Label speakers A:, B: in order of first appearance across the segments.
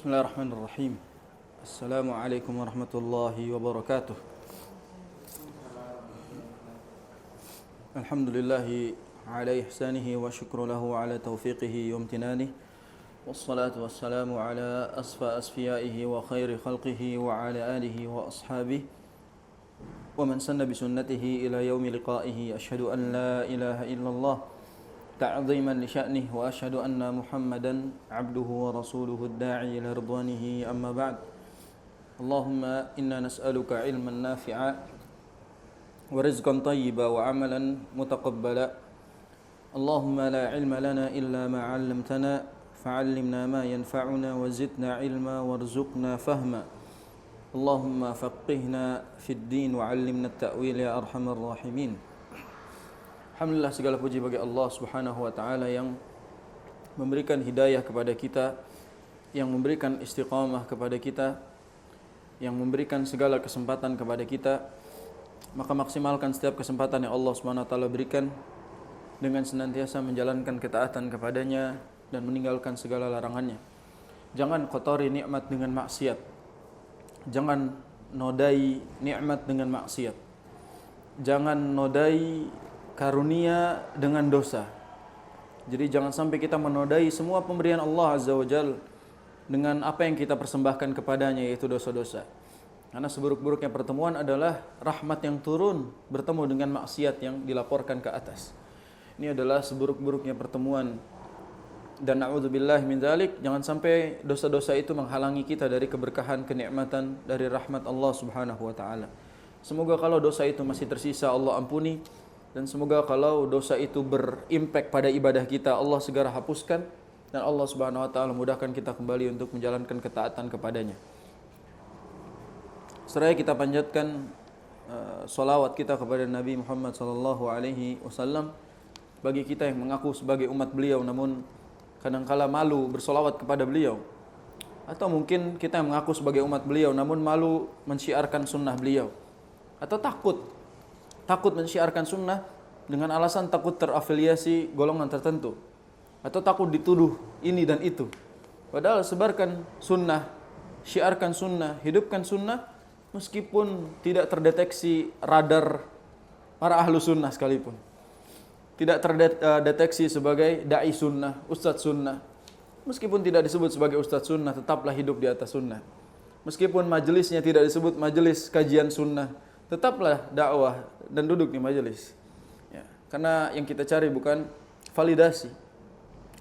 A: Bismillahirrahmanirrahim. Assalamualaikum warahmatullahi wabarakatuh. Alhamdulillahi ala ihsanihi wa syukru lahu ala taufiqihi wa amtinanihi. Wassalatu wassalamu ala asfiyaihi wa khairi khalqihi wa ala alihi wa ashabihi wa man sanna bi sunnatihi ila yaumi liqa'ihi. Asyhadu an la ilaha illallah تعظيما لشأنه وأشهد أن محمدا عبده ورسوله الداعي إلى رضوانه أما بعد اللهم إنا نسألك علما نافعا ورزقا طيبا وعملا متقبلا اللهم لا علم لنا إلا ما علمتنا فعلمنا ما ينفعنا وزدنا علما وارزقنا فهما اللهم فقهنا في الدين وعلمنا التأويل يا أرحم الراحمين. Alhamdulillah, segala puji bagi Allah Subhanahu wa taala yang memberikan hidayah kepada kita, yang memberikan istiqamah kepada kita, yang memberikan segala kesempatan kepada kita. Maka maksimalkan setiap kesempatan yang Allah Subhanahu wa taala berikan dengan senantiasa menjalankan ketaatan kepadanya dan meninggalkan segala larangannya. Jangan kotori nikmat dengan maksiat. Jangan nodai nikmat dengan maksiat. Jangan nodai karunia dengan dosa. Jadi jangan sampai kita menodai semua pemberian Allah Azza wa Jal dengan apa yang kita persembahkan kepadanya, yaitu dosa-dosa. Karena seburuk-buruknya pertemuan adalah rahmat yang turun bertemu dengan maksiat yang dilaporkan ke atas. Ini adalah seburuk-buruknya pertemuan. Dan na'udzubillah min dzalik, jangan sampai dosa-dosa itu menghalangi kita dari keberkahan, kenikmatan dari rahmat Allah Subhanahu wa taala. Semoga kalau dosa itu masih tersisa Allah ampuni, dan semoga kalau dosa itu berimpak pada ibadah kita Allah segera hapuskan, dan Allah Subhanahu wa taala mudahkan kita kembali untuk menjalankan ketaatan kepadanya. Seraya kita panjatkan salawat kita kepada Nabi Muhammad sallallahu alaihi wasallam. Bagi kita yang mengaku sebagai umat beliau namun kadangkala malu bersolawat kepada beliau, atau mungkin kita yang mengaku sebagai umat beliau namun malu mensyiarkan sunnah beliau, atau takut mensyiarkan sunnah dengan alasan takut terafiliasi golongan tertentu, atau takut dituduh ini dan itu. Padahal sebarkan sunnah, syiarkan sunnah, hidupkan sunnah meskipun tidak terdeteksi radar para ahlu sunnah sekalipun. Tidak terdeteksi sebagai da'i sunnah, ustadz sunnah. Meskipun tidak disebut sebagai ustadz sunnah, tetaplah hidup di atas sunnah. Meskipun majelisnya tidak disebut majelis kajian sunnah, tetaplah dakwah dan duduk di majelis. Ya, karena yang kita cari bukan validasi.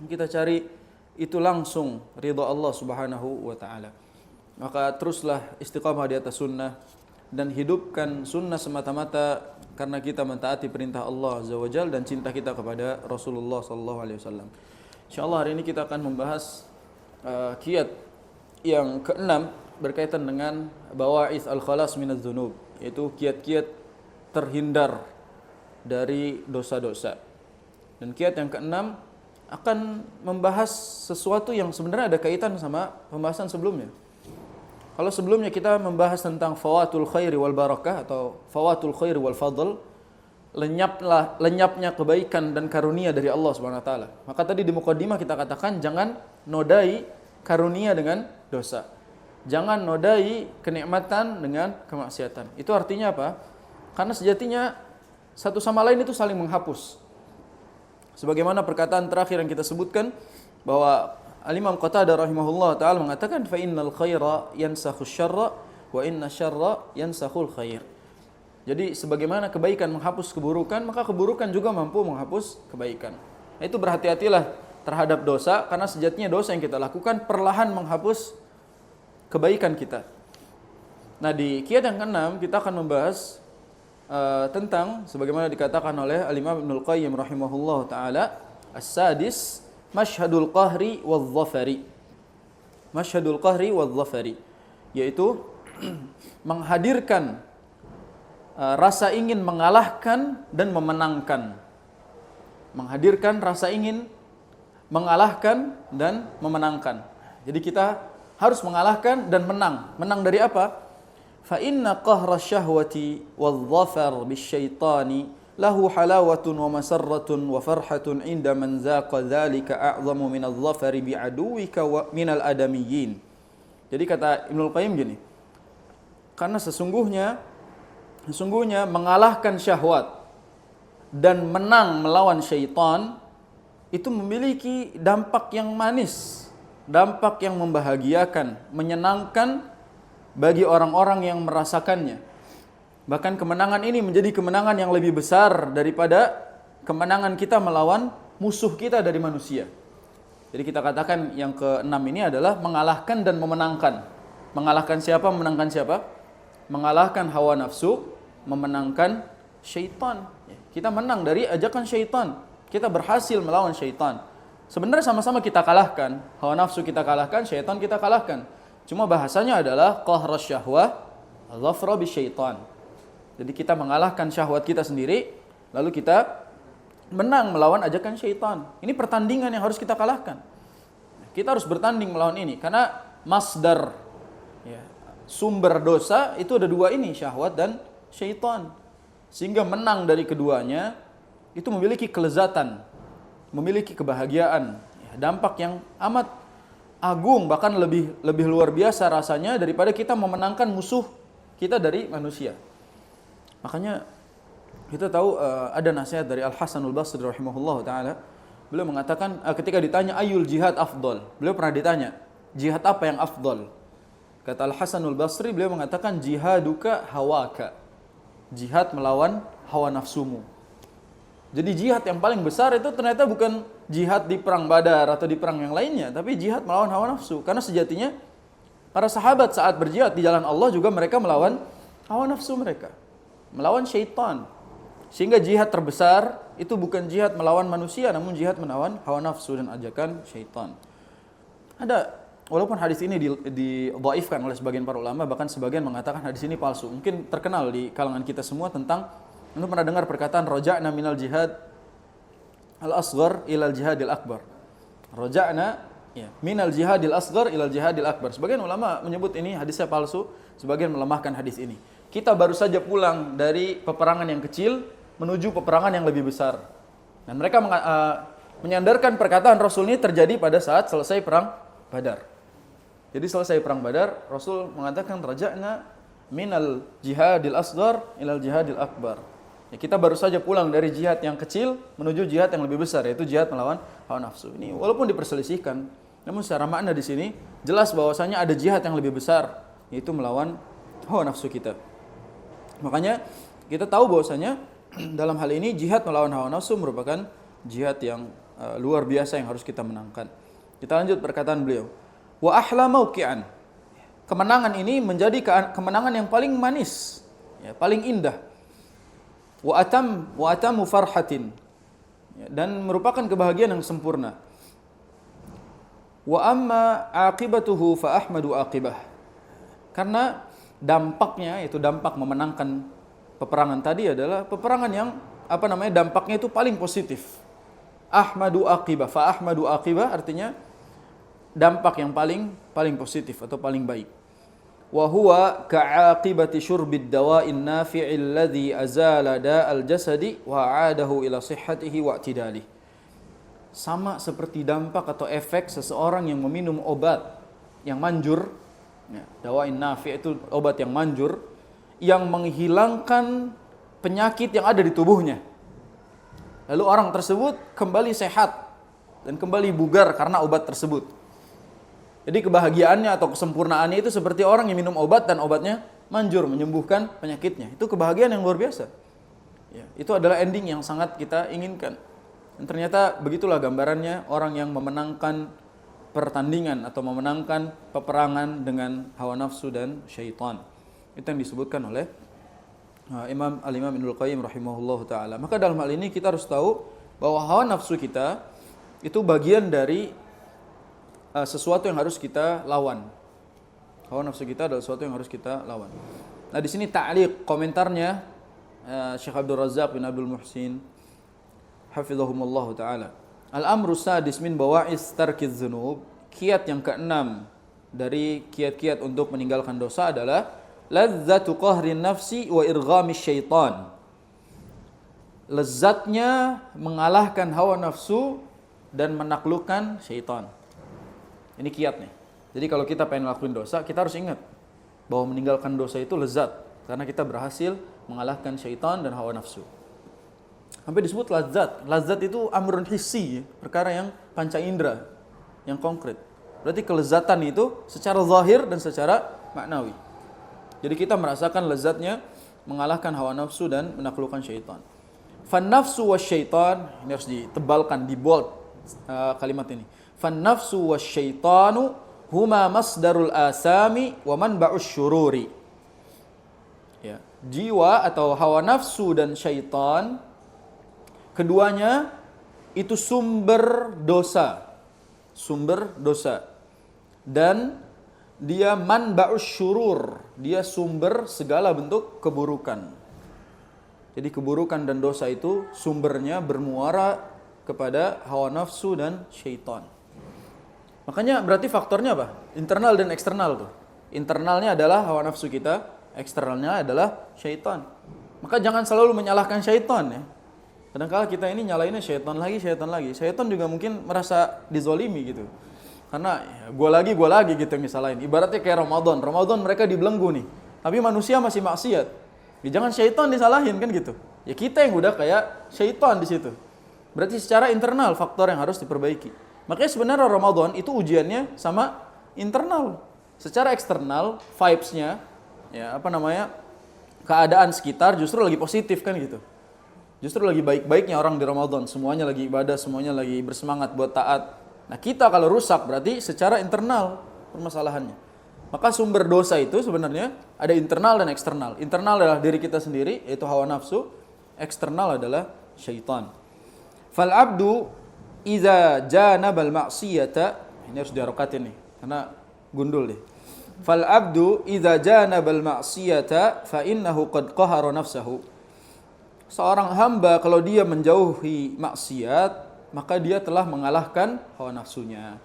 A: Yang kita cari itu langsung ridha Allah Subhanahu wa taala. Maka teruslah istiqamah di atas sunnah dan hidupkan sunnah semata-mata karena kita mentaati perintah Allah Azza wa Jalla dan cinta kita kepada Rasulullah sallallahu alaihi wasallam. Insyaallah hari ini kita akan membahas kiat yang keenam berkaitan dengan bawa'is al-khalas minadz dzunub, yaitu kiat-kiat terhindar dari dosa-dosa. Dan kiat yang keenam akan membahas sesuatu yang sebenarnya ada kaitan sama pembahasan sebelumnya. Kalau sebelumnya kita membahas tentang fawatul khairi wal barakah atau fawatul khairi wal fadl, lenyapnya kebaikan dan karunia dari Allah Subhanahu wa taala. Maka tadi di muqaddimah kita katakan jangan nodai karunia dengan dosa. Jangan nodai kenikmatan dengan kemaksiatan. Itu artinya apa? Karena sejatinya satu sama lain itu saling menghapus. Sebagaimana perkataan terakhir yang kita sebutkan bahwa Al-Imam Qatadah rahimahullah ta'ala mengatakan fa innal khaira yansakhus syarra wa inna syarra yansakhul khair. Jadi sebagaimana kebaikan menghapus keburukan, maka keburukan juga mampu menghapus kebaikan. Nah, itu berhati-hatilah terhadap dosa, karena sejatinya dosa yang kita lakukan perlahan menghapus kebaikan kita. Nah, di kiat yang keenam kita akan membahas tentang sebagaimana dikatakan oleh Al-Imam Ibnul Qayyim rahimahullah taala, as-sadis masyhadul qahri wadh-dhafari. Masyhadul qahri wadh-dhafari, yaitu menghadirkan rasa ingin mengalahkan dan memenangkan. Menghadirkan rasa ingin mengalahkan dan memenangkan. Jadi kita harus mengalahkan dan menang. Menang dari apa? Fa inna qahra syahwati wadh-dhafar bisyaitani lahu halawatun wa masarratun wa farhatun inda man zaqa dzalika a'zamu min adh-dhafari bi'aduwika wa minal adamiyyin. Jadi kata Ibnul Qayyim gini, karena sesungguhnya mengalahkan syahwat dan menang melawan syaitan itu memiliki dampak yang manis, dampak yang membahagiakan, menyenangkan bagi orang-orang yang merasakannya. Bahkan kemenangan ini menjadi kemenangan yang lebih besar daripada kemenangan kita melawan musuh kita dari manusia. Jadi kita katakan yang keenam ini adalah mengalahkan dan memenangkan. Mengalahkan siapa? Memenangkan siapa? Mengalahkan hawa nafsu, memenangkan syaitan. Kita menang dari ajakan syaitan. Kita berhasil melawan syaitan. Sebenarnya sama-sama kita kalahkan. Hawa nafsu kita kalahkan, syaitan kita kalahkan. Cuma bahasanya adalah qahra syahwah, dhafra bisyaitan. Jadi kita mengalahkan syahwat kita sendiri, lalu kita menang melawan ajakan syaitan. Ini pertandingan yang harus kita kalahkan. Kita harus bertanding melawan ini. Karena masdar, sumber dosa itu ada dua ini, syahwat dan syaitan. Sehingga menang dari keduanya itu memiliki kelezatan, memiliki kebahagiaan, dampak yang amat agung, bahkan lebih luar biasa rasanya daripada kita memenangkan musuh kita dari manusia. Makanya kita tahu ada nasihat dari Al-Hasanul Basri rahimahullah ta'ala. Beliau mengatakan ketika ditanya ayul jihad afdal, beliau pernah ditanya, jihad apa yang afdal? Kata Al-Hasanul Basri, beliau mengatakan jihaduka hawaka, jihad melawan hawa nafsumu. Jadi jihad yang paling besar itu ternyata bukan jihad di perang Badar atau di perang yang lainnya, tapi jihad melawan hawa nafsu. Karena sejatinya para sahabat saat berjihad di jalan Allah juga mereka melawan hawa nafsu mereka, melawan syaitan. Sehingga jihad terbesar itu bukan jihad melawan manusia, namun jihad melawan hawa nafsu dan ajakan syaitan. Walaupun hadis ini didhaifkan oleh sebagian para ulama, bahkan sebagian mengatakan hadis ini palsu. Mungkin terkenal di kalangan kita semua tentang, anda pernah dengar perkataan raja'na minal jihad al-asghar ilal jihadil akbar. Raja'na minal jihadil asghar ilal jihadil akbar. Sebagian ulama menyebut ini hadisnya palsu, sebagian melemahkan hadis ini. Kita baru saja pulang dari peperangan yang kecil menuju peperangan yang lebih besar. Dan mereka menyandarkan perkataan Rasul ini terjadi pada saat selesai perang Badar. Jadi selesai perang Badar, Rasul mengatakan raja'na minal jihadil asghar ilal jihadil akbar. Kita baru saja pulang dari jihad yang kecil menuju jihad yang lebih besar, yaitu jihad melawan hawa nafsu. Ini walaupun diperselisihkan, namun secara makna di sini jelas bahwasanya ada jihad yang lebih besar, yaitu melawan hawa nafsu kita. Makanya kita tahu bahwasanya dalam hal ini jihad melawan hawa nafsu merupakan jihad yang luar biasa yang harus kita menangkan. Kita lanjut perkataan beliau. Wa ahla mauqi'an. Kemenangan ini menjadi kemenangan yang paling manis, paling indah. Wa atamu farhatin, dan merupakan kebahagiaan yang sempurna. Wa amma aqibatuhu fa ahmadu aqibah. Karena dampaknya, yaitu dampak memenangkan peperangan tadi adalah peperangan yang dampaknya itu paling positif. Ahmadu aqibah, fa ahmadu aqibah artinya dampak yang paling positif atau paling baik. Wa huwa ka'aqibati syurbid dawa'in nafi'il ladzi azala da'al jasadi wa 'adahu ila sihhatihi wa i'tidalihi. Sama seperti dampak atau efek seseorang yang meminum obat yang manjur, dawa'in nafi' itu obat yang manjur yang menghilangkan penyakit yang ada di tubuhnya. Lalu orang tersebut kembali sehat dan kembali bugar karena obat tersebut. Jadi kebahagiaannya atau kesempurnaannya itu seperti orang yang minum obat dan obatnya manjur, menyembuhkan penyakitnya. Itu kebahagiaan yang luar biasa. Itu adalah ending yang sangat kita inginkan. Dan ternyata begitulah gambarannya orang yang memenangkan pertandingan atau memenangkan peperangan dengan hawa nafsu dan syaitan. Itu yang disebutkan oleh Imam Ibnul Qayyim rahimahullah ta'ala. Maka dalam hal ini kita harus tahu bahwa hawa nafsu kita itu bagian dari sesuatu yang harus kita lawan. Hawa nafsu kita adalah sesuatu yang harus kita lawan. Nah, di sini ta'liq komentarnya Syekh Abdul Razzaq bin Abdul Muhsin hafizahumullah taala. Al-amru sadis min bawa'is tarkiz dzunub. Kiat yang keenam dari kiat-kiat untuk meninggalkan dosa adalah ladzatu qahrin nafsi wa irghamis syaitan. Lezatnya mengalahkan hawa nafsu dan menaklukkan syaitan. Ini kiat nih. Jadi kalau kita pengen ngelakuin dosa, kita harus ingat bahwa meninggalkan dosa itu lezat karena kita berhasil mengalahkan syaitan dan hawa nafsu. Sampai disebut lazat. Lazat itu amrun hissi, perkara yang panca indera, yang konkret. Berarti kelezatan itu secara zahir dan secara maknawi. Jadi kita merasakan lezatnya mengalahkan hawa nafsu dan menaklukkan syaitan. Fan nafsu wasyaitan, ini harus ditebalkan, di bold kalimat ini. Fan nafsu wasyaitanu huma masdarul asami wa manba'us syururi. Ya, jiwa atau hawa nafsu dan syaitan, keduanya itu sumber dosa. Sumber dosa. Dan dia manba'us syurur, dia sumber segala bentuk keburukan. Jadi keburukan dan dosa itu sumbernya bermuara kepada hawa nafsu dan syaitan. Makanya berarti faktornya apa? Internal dan eksternal tuh. Internalnya adalah hawa nafsu kita, eksternalnya adalah syaitan. Maka jangan selalu menyalahkan syaitan ya. Kadang-kala kita ini nyalainnya syaitan lagi. Syaitan juga mungkin merasa dizolimi gitu. Karena ya, gue lagi gitu misalain. Ibaratnya kayak Ramadan mereka dibelenggu nih. Tapi manusia masih maksiat. Ya, jangan syaitan disalahin kan gitu. Ya kita yang udah kayak syaitan di situ. Berarti secara internal faktor yang harus diperbaiki. Makanya sebenarnya Ramadan itu ujiannya sama internal. Secara eksternal vibes-nya ya keadaan sekitar justru lagi positif kan gitu. Justru lagi baik-baiknya orang di Ramadan, semuanya lagi ibadah, semuanya lagi bersemangat buat taat. Nah, kita kalau rusak berarti secara internal permasalahannya. Maka sumber dosa itu sebenarnya ada internal dan eksternal. Internal adalah diri kita sendiri, yaitu hawa nafsu. Eksternal adalah syaitan. Fal abdu idza janabal ma'siyata, ini harus diharokatin nih karena gundul deh. Fal abdu idza janabal ma'siyata fa innahu qad qahara nafsahu. Seorang hamba kalau dia menjauhi maksiat, maka dia telah mengalahkan hawa nafsunya.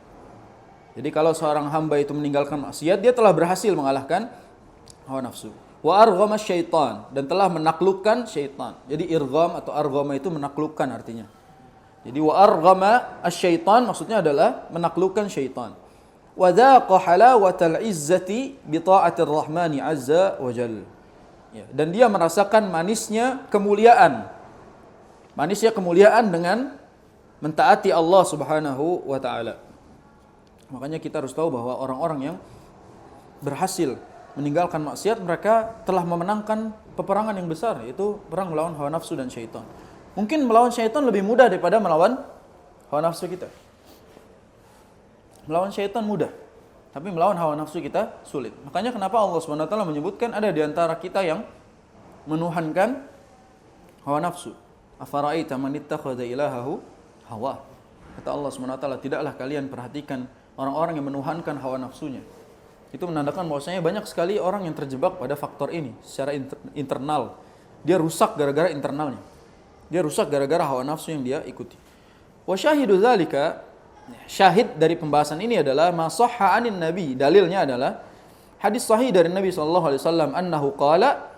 A: Jadi kalau seorang hamba itu meninggalkan maksiat, dia telah berhasil mengalahkan hawa nafsu. Wa arghama syaitan, dan telah menaklukkan syaitan. Jadi irgham atau arghama itu menaklukkan artinya. Jadi wa arghama asyaitan maksudnya adalah menaklukkan syaitan. Wa dhaqa halawatal izzati bi ta'atir rahmani azza wa jalla. Ya, dan dia merasakan manisnya kemuliaan. Manisnya kemuliaan dengan mentaati Allah Subhanahu wa taala. Makanya kita harus tahu bahwa orang-orang yang berhasil meninggalkan maksiat, mereka telah memenangkan peperangan yang besar, yaitu perang melawan hawa nafsu dan syaitan. Mungkin melawan syaitan lebih mudah daripada melawan hawa nafsu kita. Melawan syaitan mudah, tapi melawan hawa nafsu kita sulit. Makanya kenapa Allah SWT menyebutkan ada di antara kita yang menuhankan hawa nafsu. Afara'aita man ittakhadha ilahahu hawa. Kata Allah SWT, tidaklah kalian perhatikan orang-orang yang menuhankan hawa nafsunya. Itu menandakan bahwasanya banyak sekali orang yang terjebak pada faktor ini secara internal. Dia rusak gara-gara internalnya. Dia rusak gara-gara hawa nafsu yang dia ikuti. Wa syahidu dzalika, syahid dari pembahasan ini adalah ma shahha anin nabi. Dalilnya adalah hadis sahih dari Nabi sallallahu alaihi wasallam annahu qala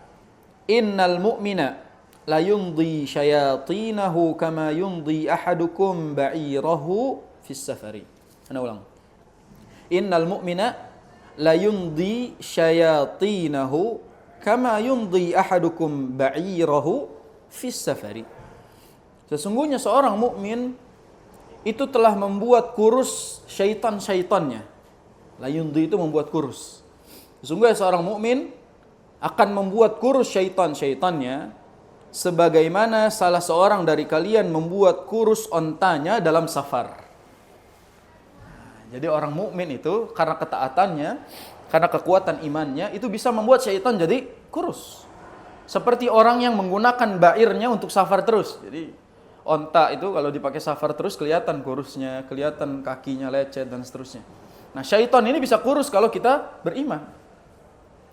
A: innal mu'mina la yumdi syayatinahu kama yumdi ahadukum ba'irahu fis safari. Ana ulang. Innal mu'mina la yumdi syayatinahu kama yumdi ahadukum ba'irahu fis safari. Sesungguhnya seorang mukmin itu telah membuat kurus syaitan-syaitannya. La yumdi itu membuat kurus. Sesungguhnya seorang mukmin akan membuat kurus syaitan-syaitannya sebagaimana salah seorang dari kalian membuat kurus ontanya dalam safar. Jadi orang mukmin itu karena ketaatannya, karena kekuatan imannya itu bisa membuat syaitan jadi kurus. Seperti orang yang menggunakan bairnya untuk safar terus. Jadi onta itu kalau dipakai safar terus kelihatan kurusnya, kelihatan kakinya lecet dan seterusnya. Nah, syaitan ini bisa kurus kalau kita beriman.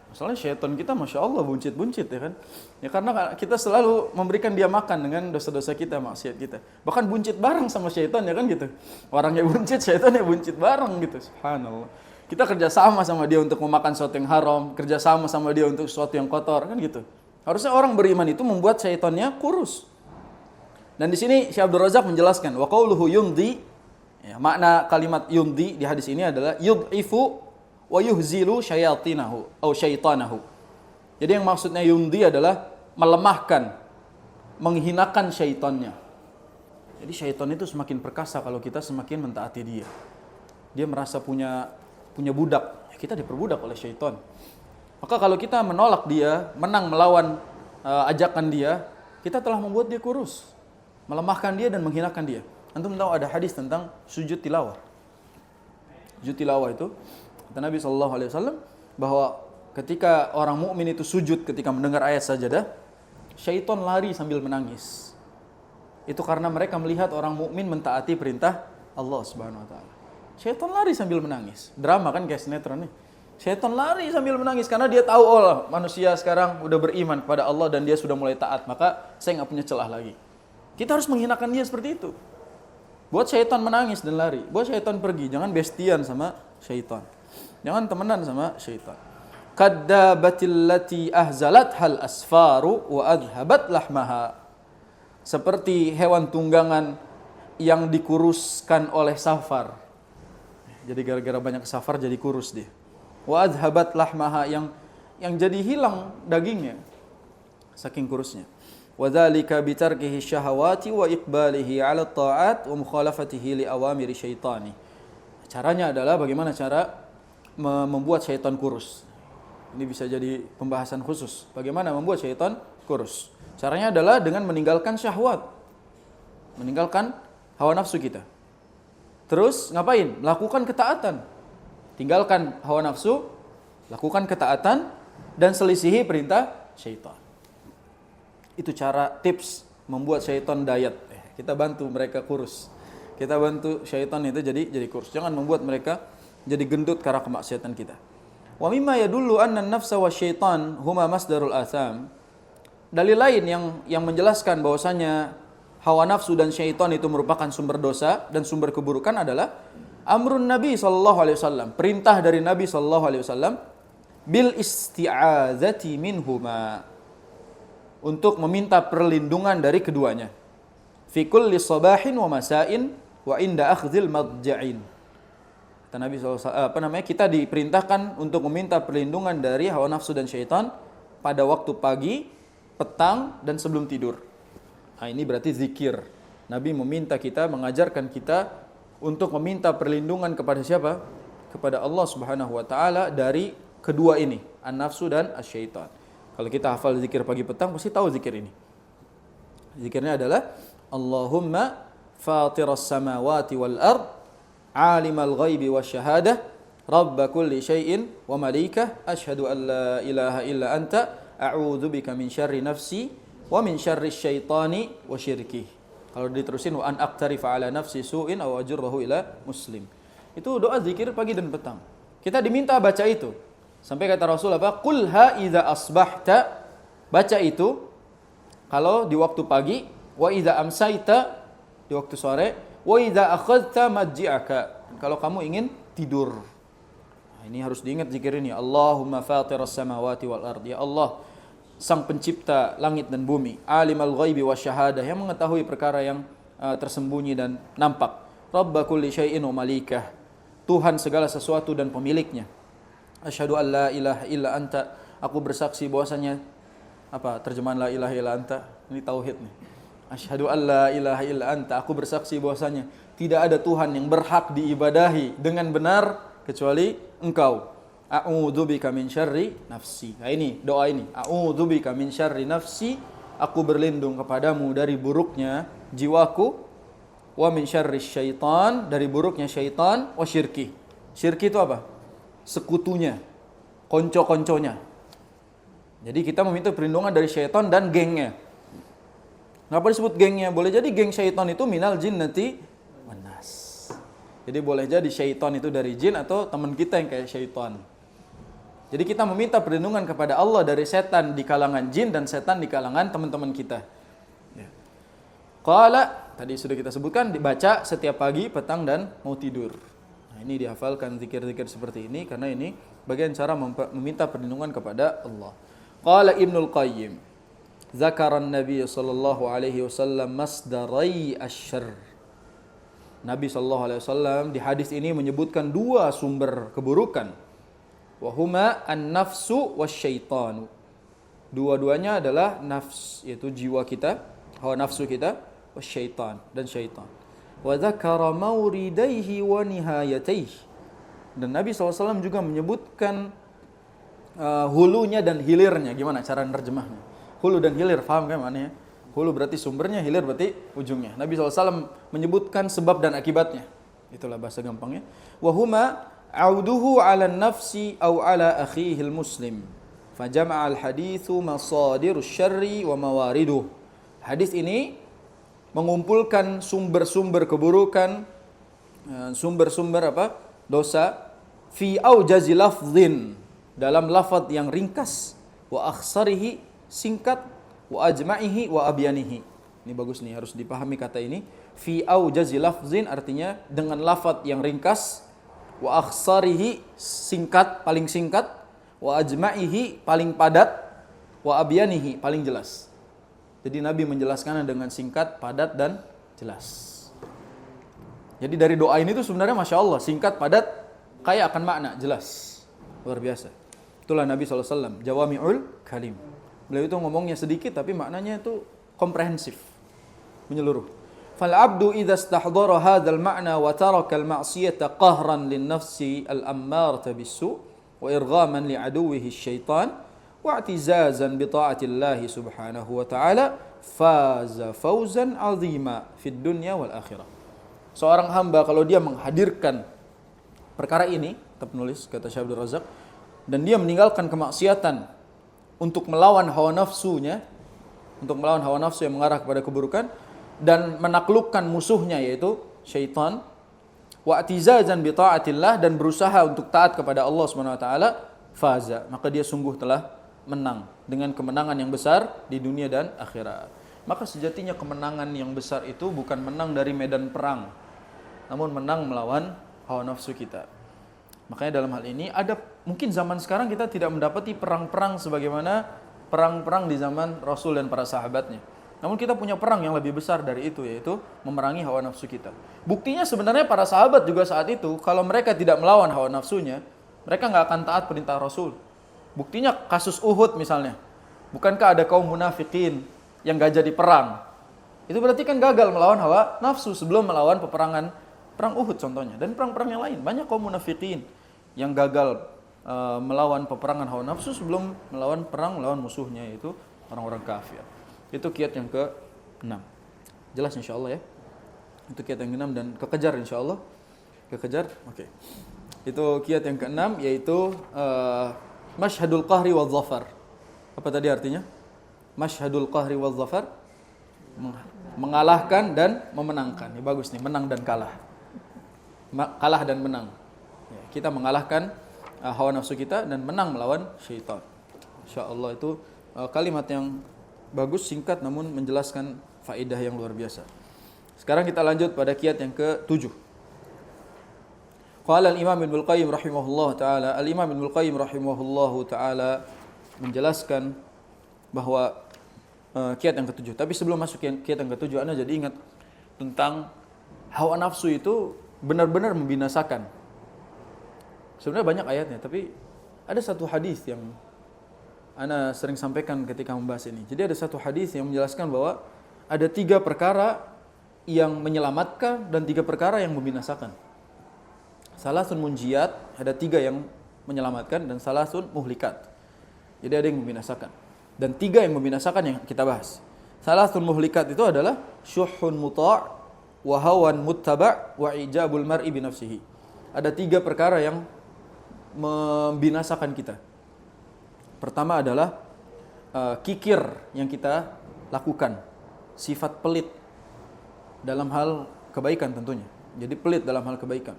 A: Masalahnya syaitan kita Masya Allah buncit-buncit ya kan. Ya karena kita selalu memberikan dia makan dengan dosa-dosa kita, maksiat kita. Bahkan buncit bareng sama syaitan ya kan gitu. Orangnya buncit, syaitannya buncit bareng gitu. Subhanallah. Kita kerjasama sama dia untuk memakan sesuatu yang haram, kerjasama sama dia untuk sesuatu yang kotor kan gitu. Harusnya orang beriman itu membuat syaitannya kurus. Dan di sini Syekh Abdul Razak menjelaskan wa qauluhu yumdi, ya, makna kalimat yumdi di hadis ini adalah yud'ifu wa yuhzilu syayatinahu atau syaitanahu. Jadi yang maksudnya yundi adalah melemahkan, menghinakan syaitannya. Jadi syaitan itu semakin perkasa kalau kita semakin mentaati dia. Dia merasa punya budak, kita diperbudak oleh syaitan. Maka kalau kita menolak dia, menang melawan ajakan dia, kita telah membuat dia kurus, melemahkan dia dan menghinakan dia. Antum tahu ada hadis tentang sujud tilawah. Sujud tilawah itu kata Nabi SAW bahwa ketika orang mukmin itu sujud ketika mendengar ayat sajadah, syaitan lari sambil menangis. Itu karena mereka melihat orang mukmin mentaati perintah Allah Subhanahu wa taala. Syaitan lari sambil menangis. Drama kan kayak sinetron nih. Syaitan lari sambil menangis karena dia tahu manusia sekarang udah beriman kepada Allah dan dia sudah mulai taat, maka saya nggak punya celah lagi. Kita harus menghinakan dia seperti itu. Buat syaitan menangis dan lari, buat syaitan pergi. Jangan bestian sama syaitan. Jangan temenan sama syaitan. Kaddabatil lati ahzalat hal asfaru wa adhabat lahmaha. Seperti hewan tunggangan yang dikuruskan oleh safar. Jadi gara-gara banyak safar jadi kurus dia. Wa adhabat lahmaha, yang jadi hilang dagingnya saking kurusnya. Wa dzalika bitarkihi syahawati wa iqbalihi 'ala ta'at wa mukhalafatihi li awamiri syaitani. Caranya adalah bagaimana cara membuat syaitan kurus. Ini bisa jadi pembahasan khusus. Bagaimana membuat syaitan kurus? Caranya adalah dengan meninggalkan syahwat. Meninggalkan hawa nafsu kita. Terus ngapain? Melakukan ketaatan. Tinggalkan hawa nafsu, lakukan ketaatan, dan selisihi perintah syaitan. Itu cara tips membuat syaitan diet. Kita bantu mereka kurus. Kita bantu syaitan itu jadi kurus. Jangan membuat mereka jadi gendut karena kemaksiatan kita. Wa mimma yadullu anna an-nafsa wa syaitan huma masdarul atham. Dalil lain yang menjelaskan bahwasanya hawa nafsu dan syaitan itu merupakan sumber dosa dan sumber keburukan adalah amrun Nabi SAW, perintah dari Nabi SAW bil isti'adzati minhuma, untuk meminta perlindungan dari keduanya. Fi kulli sabahin wa masain wa inda akhdhil madja'in. Kata Nabi SAW, kita diperintahkan untuk meminta perlindungan dari hawa nafsu dan syaitan pada waktu pagi, petang, dan sebelum tidur. Nah, ini berarti zikir. Nabi meminta kita, mengajarkan kita untuk meminta perlindungan kepada siapa? Kepada Allah Subhanahu wa taala dari kedua ini, an-nafsu dan asy-syaitan. Kalau kita hafal zikir pagi petang pasti tahu zikir ini. Zikirnya adalah Allahumma fatiras samawati wal ard, alimal ghaibi wasyahadah, rabb kulli syai'in wa malikah, asyhadu an la ilaha illa anta, a'udzubika min syarri nafsi wa min syarri syaitani wa syirkih. Kalau diterusin wa an aqtarifa ala nafsi su'in aw ajurrahu ila muslim. Itu doa zikir pagi dan petang. Kita diminta baca itu. Sampai kata Rasul apa? Qul ha idza asbahta. Baca itu kalau di waktu pagi, wa idza amsaita di waktu sore, wa idza akhadta madji'aka. Kalau kamu ingin tidur. Nah, ini harus diingat zikir ini. Allahumma fatiras samawati wal ard. Ya Allah, Sang pencipta langit dan bumi, alimal ghaibi wasyahadah, yang mengetahui perkara yang tersembunyi dan nampak. Rabb kulli syai'in wa malikah, Tuhan segala sesuatu dan pemiliknya. Asyhadu an la ilaha illa anta, aku bersaksi bahwasanya, apa terjemahan la ilaha illa anta? Ini tauhid nih. Asyhadu an la ilaha illa anta, aku bersaksi bahwasanya tidak ada Tuhan yang berhak diibadahi dengan benar kecuali Engkau. A'udzubika min syarri nafsi. Nah ini doa ini. A'udzubika min syarri nafsi, aku berlindung kepadamu dari buruknya jiwaku, wa min syarri syaitan, dari buruknya syaitan, wa syirki. Syirki itu apa? Sekutunya, konco-konconya. Jadi kita meminta perlindungan dari syaitan dan gengnya. Kenapa disebut gengnya? Boleh jadi geng syaitan itu minal jinnati wan nas. Jadi boleh jadi syaitan itu dari jin atau teman kita yang kayak syaitan. Jadi kita meminta perlindungan kepada Allah dari setan di kalangan jin dan setan di kalangan teman-teman kita. Qala, tadi sudah kita sebutkan, dibaca setiap pagi, petang, dan mau tidur. Nah, ini dihafalkan zikir-zikir seperti ini karena ini bagian cara meminta perlindungan kepada Allah. Qala Ibnul Qayyim, zakaran Nabi sallallahu alaihi wasallam masdarai asyarr. Nabi sallallahu alaihi wasallam di hadis ini menyebutkan dua sumber keburukan. Wa huma an-nafsu wasyaitanu. Dua-duanya adalah nafs, yaitu jiwa kita, hawa nafsu kita, wasyaitan dan syaitan. Wa dzakara mauridaihi wa nihayataihi. Dan Nabi SAW juga menyebutkan hulunya dan hilirnya. Gimana cara nerjemahnya? Hulu dan hilir, paham kan maknanya? Hulu berarti sumbernya, hilir berarti ujungnya. Nabi SAW menyebutkan sebab dan akibatnya. Itulah bahasa gampangnya. Wa huma auduhu ala nafsi au ala akhihil muslim. Fajama'al hadithu masadirus syarri wa mawariduh. Hadis ini mengumpulkan sumber-sumber keburukan, sumber-sumber dosa, fi aujazi lafdhin, dalam lafaz yang ringkas, wa akhsarihi, singkat, wa ajma'ihi wa abyanihi. Ini bagus nih, harus dipahami kata ini. Fi aujazi lafdhin artinya dengan lafaz yang ringkas, wa akhsarihi, singkat, paling singkat, wa ajma'ihi, paling padat, wa abyanihi, paling jelas. Jadi Nabi menjelaskannya dengan singkat, padat, dan jelas. Jadi dari doa ini tuh sebenarnya Masya Allah, singkat, padat, kaya akan makna, jelas. Luar biasa. Itulah Nabi SAW, jawami'ul kalim. Beliau itu ngomongnya sedikit, tapi maknanya itu komprehensif, menyeluruh. Fal-abdu idza istahdara hadzal ma'na wa taraka al-ma'siyata qahran lin-nafsi al-ammarata bis-su' wa irghaman li'aduwwihi asy-syaitan wa i'tizazan bi ta'atillahi subhanahu wa ta'ala faza fawzan 'azima fid dunya wal akhirah. Seorang hamba kalau dia menghadirkan perkara ini, tetap nulis kata Syekh Abdul Razak, dan dia meninggalkan kemaksiatan untuk melawan hawa nafsunya, untuk melawan hawa nafsu yang mengarah kepada keburukan, dan menaklukkan musuhnya yaitu syaitan, wa atizazan bi taatillah, dan berusaha untuk taat kepada Allah Subhanahu wa taala, faza, maka dia sungguh telah menang dengan kemenangan yang besar di dunia dan akhirat. Maka sejatinya kemenangan yang besar itu bukan menang dari medan perang, namun menang melawan hawa nafsu kita. Makanya dalam hal ini ada mungkin zaman sekarang kita tidak mendapati perang-perang sebagaimana perang-perang di zaman Rasul dan para sahabatnya. Namun kita punya perang yang lebih besar dari itu, yaitu memerangi hawa nafsu kita. Buktinya sebenarnya para sahabat juga saat itu, kalau mereka tidak melawan hawa nafsunya, mereka nggak akan taat perintah Rasul. Buktinya kasus Uhud misalnya. Bukankah ada kaum munafikin yang gak jadi perang? Itu berarti kan gagal melawan hawa nafsu sebelum melawan perang Uhud contohnya. Dan perang-perang yang lain. Banyak kaum munafikin yang gagal melawan peperangan hawa nafsu sebelum melawan musuhnya, yaitu orang-orang kafir. Itu kiat yang ke-6. Jelas insyaallah ya. Itu kiat yang ke-6 dan kekejar insyaallah. Kekejar, oke. Itu kiat yang ke-6 yaitu masyhadul qahri wal zafar. Apa tadi artinya? Masyhadul qahri wal zafar, mengalahkan dan memenangkan. Ini bagus nih, menang dan kalah. Kalah dan menang. Ya, kita mengalahkan hawa nafsu kita dan menang melawan syaitan. Insyaallah itu kalimat yang bagus, singkat namun menjelaskan faedah yang luar biasa. Sekarang kita lanjut pada kiat yang ke-7. Qala al-Imam Ibnul Qayyim rahimahullah taala, al-Imam Ibnul Qayyim rahimahullah taala menjelaskan bahwa kiat yang ke-7. Tapi sebelum masuk kiat yang ke-7, Anda jadi ingat tentang hawa nafsu itu benar-benar membinasakan. Sebenarnya banyak ayatnya, tapi ada satu hadis yang Ana sering sampaikan ketika membahas ini. Jadi ada satu hadis yang menjelaskan bahwa ada 3 perkara yang menyelamatkan dan 3 perkara yang membinasakan. Salasun munjiyat, ada 3 yang menyelamatkan, dan salasun muhlikat. Jadi ada yang membinasakan. Dan 3 yang membinasakan yang kita bahas. Salasun muhlikat itu adalah syuhun muta' wa hawan muttaba' wa ijabul mar'i bi nafsihi. Ada 3 perkara yang membinasakan kita. Pertama adalah kikir yang kita lakukan, sifat pelit dalam hal kebaikan tentunya. Jadi pelit dalam hal kebaikan.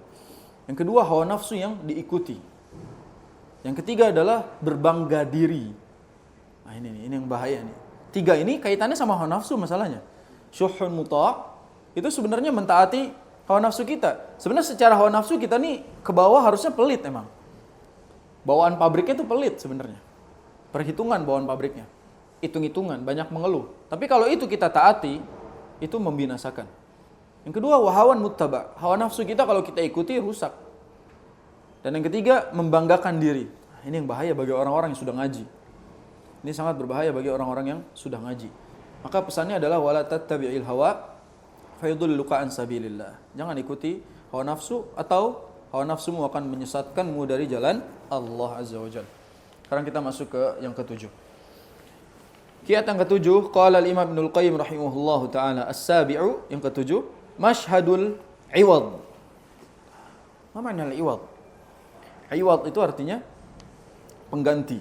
A: Yang kedua, hawa nafsu yang diikuti. Yang ketiga adalah berbangga diri. Nah ini yang bahaya nih. 3 ini kaitannya sama hawa nafsu masalahnya. Syuhun muta' itu sebenarnya mentaati hawa nafsu kita. Sebenarnya secara hawa nafsu kita nih ke bawah harusnya pelit emang. Bawaan pabriknya itu pelit sebenarnya. Perhitungan bawaan pabriknya, hitung-hitungan, banyak mengeluh. Tapi kalau itu kita taati, itu membinasakan. Yang kedua, wahawan muttaba, hawa nafsu kita kalau kita ikuti rusak. Dan yang ketiga, membanggakan diri. Ini yang bahaya bagi orang-orang yang sudah ngaji. Ini sangat berbahaya bagi orang-orang yang sudah ngaji. Maka pesannya adalah wala tattabi'il hawa fayudilluka an sabilillah. Jangan ikuti hawa nafsu atau hawa nafsumu akan menyesatkanmu dari jalan Allah Azza wa Jalla. Sekarang kita masuk ke yang ketujuh. Kiat yang ketujuh, qala al-Imam Ibnul Qayyim rahimahullahu taala, as-sabi'u, yang ketujuh, mashhadul iwad. Apa makna al-iwad? Iwad itu artinya pengganti.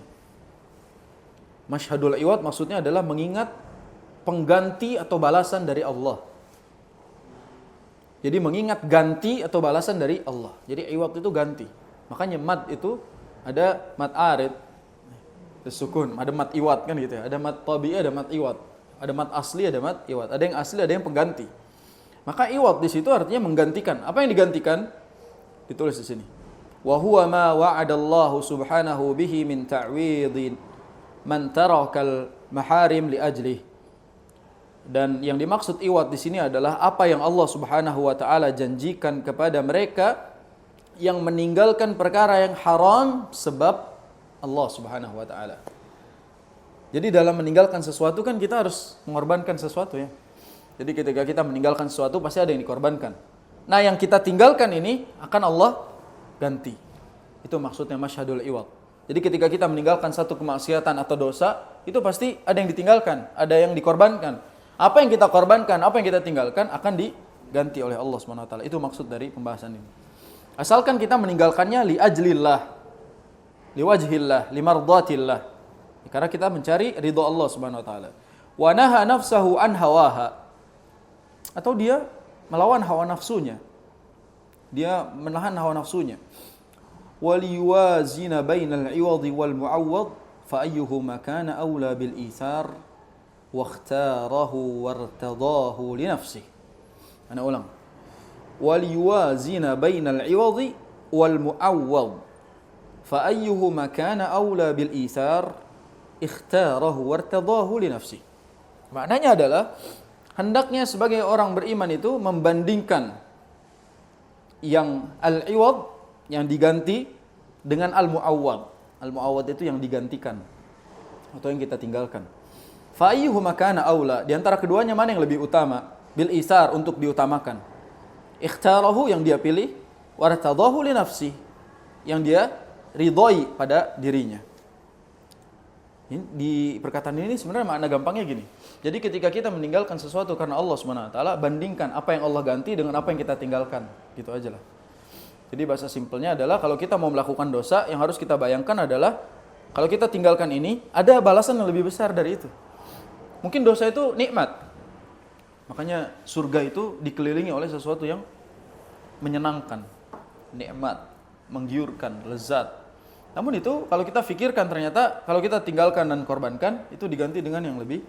A: Mashhadul iwad maksudnya adalah mengingat pengganti atau balasan dari Allah. Jadi mengingat ganti atau balasan dari Allah. Jadi iwad itu ganti. Makanya mad itu ada mad arid, sukun, ada mad iwad kan gitu ya. Ada mad tabi'i, ada mad iwad. Ada mad asli, ada mad iwad. Ada yang asli, ada yang pengganti. Maka iwad di situ artinya menggantikan. Apa yang digantikan? Ditulis di sini. Wa huwa ma wa'adallahu subhanahu bihi min ta'widin man tarakal maharim li ajlih. Dan yang dimaksud iwad di sini adalah apa yang Allah Subhanahu wa taala janjikan kepada mereka yang meninggalkan perkara yang haram sebab Allah Subhanahu wa taala. Jadi dalam meninggalkan sesuatu kan kita harus mengorbankan sesuatu ya. Jadi ketika kita meninggalkan sesuatu pasti ada yang dikorbankan. Nah, yang kita tinggalkan ini akan Allah ganti. Itu maksudnya masyhadul iwad. Jadi ketika kita meninggalkan satu kemaksiatan atau dosa, itu pasti ada yang ditinggalkan, ada yang dikorbankan. Apa yang kita korbankan, apa yang kita tinggalkan akan diganti oleh Allah Subhanahu wa taala. Itu maksud dari pembahasan ini. Asalkan kita meninggalkannya li ajlillah, li wajhillah, li mardatillah. Karena kita mencari ridha Allah Subhanahu wa taala. Wa naha nafsahu an hawaha. Atau dia melawan hawa nafsunya. Dia menahan hawa nafsunya. Wal yuwazina bainal iwadi wal muawwad fa ayyuhuma kana aula bil ithar waktarahu wartadahu li nafsih. Ana ulang. Wal yuwazina bainal iwadi wal muawwad fa ayyuhuma kana aula bil ithar ikhtarahu wartadahu li nafsih. Maknanya adalah hendaknya sebagai orang beriman itu membandingkan yang al-iwad yang diganti dengan al-muawwad. Al-muawwad itu yang digantikan atau yang kita tinggalkan. Fa ayyuhuma kana aula, di antara keduanya mana yang lebih utama? Bil isar, untuk diutamakan. Ikhtarahu, yang dia pilih, wartadahu li nafsi, yang dia ridhoi pada dirinya. Di perkataan ini sebenarnya makna gampangnya gini. Jadi ketika kita meninggalkan sesuatu karena Allah Subhanahu wa taala, bandingkan apa yang Allah ganti dengan apa yang kita tinggalkan. Gitu aja lah. Jadi bahasa simpelnya adalah kalau kita mau melakukan dosa, yang harus kita bayangkan adalah kalau kita tinggalkan ini, ada balasan yang lebih besar dari itu. Mungkin dosa itu nikmat. Makanya surga itu dikelilingi oleh sesuatu yang menyenangkan, nikmat, menggiurkan, lezat. Namun itu kalau kita pikirkan ternyata kalau kita tinggalkan dan korbankan itu diganti dengan yang lebih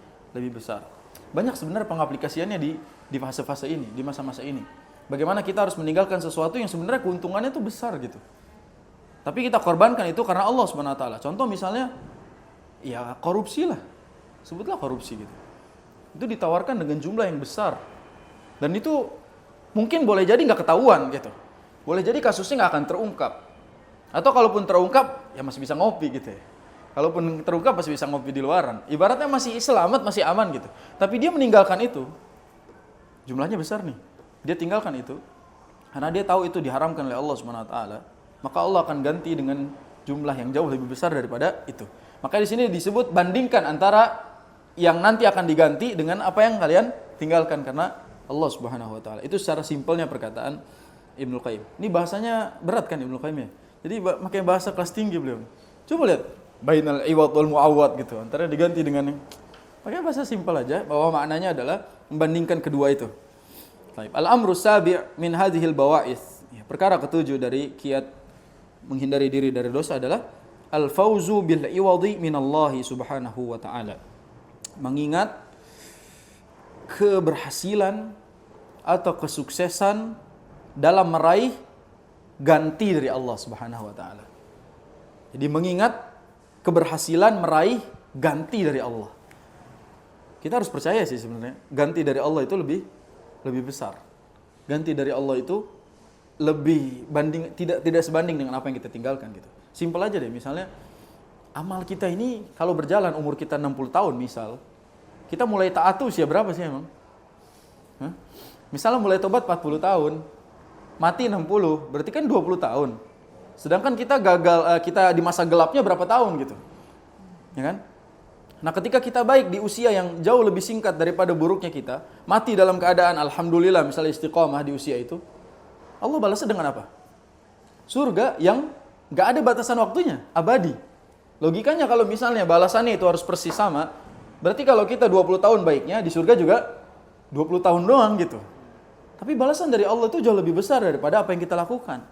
A: besar. Banyak sebenarnya pengaplikasiannya di fase-fase ini, di masa-masa ini. Bagaimana kita harus meninggalkan sesuatu yang sebenarnya keuntungannya itu besar gitu. Tapi kita korbankan itu karena Allah Subhanahu wa taala. Contoh misalnya ya korupsi lah. Sebutlah korupsi gitu. Itu ditawarkan dengan jumlah yang besar. Dan itu mungkin boleh jadi nggak ketahuan gitu. Boleh jadi kasusnya nggak akan terungkap. Atau kalaupun terungkap, ya masih bisa ngopi gitu ya. Kalaupun terungkap masih bisa ngopi di luaran. Ibaratnya masih selamat, masih aman gitu. Tapi dia meninggalkan itu. Jumlahnya besar nih. Dia tinggalkan itu. Karena dia tahu itu diharamkan oleh Allah Subhanahu wa taala. Maka Allah akan ganti dengan jumlah yang jauh lebih besar daripada itu. Maka di sini disebut bandingkan antara yang nanti akan diganti dengan apa yang kalian tinggalkan karena Allah Subhanahu wa taala. Itu secara simpelnya perkataan Ibnul Qayyim. Ini bahasanya berat kan Ibnul Qayyim ya? Jadi pakai bahasa kelas tinggi beliau. Coba lihat bainal iwad wal muawwad gitu. Antara diganti dengan pakai bahasa simpel aja bahwa maknanya adalah membandingkan kedua itu. Baik. Al-amru sabi' min hadhil bawa'is. Ya, perkara ketujuh dari kiat menghindari diri dari dosa adalah al-fauzu bil iwadi minallahi subhanahu wa ta'ala. Mengingat keberhasilan atau kesuksesan dalam meraih ganti dari Allah Subhanahu wa taala. Jadi mengingat keberhasilan meraih ganti dari Allah. Kita harus percaya sih sebenarnya, ganti dari Allah itu lebih besar. Ganti dari Allah itu lebih tidak sebanding dengan apa yang kita tinggalkan gitu. Simpel aja deh, misalnya amal kita ini kalau berjalan umur kita 60 tahun misal, kita mulai taat tuh usia berapa sih emang? Hah? Misalnya mulai tobat 40 tahun, mati 60, berarti kan 20 tahun. Sedangkan kita kita di masa gelapnya berapa tahun gitu. Ya kan? Nah, ketika kita baik di usia yang jauh lebih singkat daripada buruknya kita, mati dalam keadaan alhamdulillah misalnya istiqomah di usia itu, Allah balasnya dengan apa? Surga yang gak ada batasan waktunya, abadi. Logikanya kalau misalnya balasannya itu harus persis sama, berarti kalau kita 20 tahun baiknya, di surga juga 20 tahun doang gitu. Tapi balasan dari Allah itu jauh lebih besar daripada apa yang kita lakukan.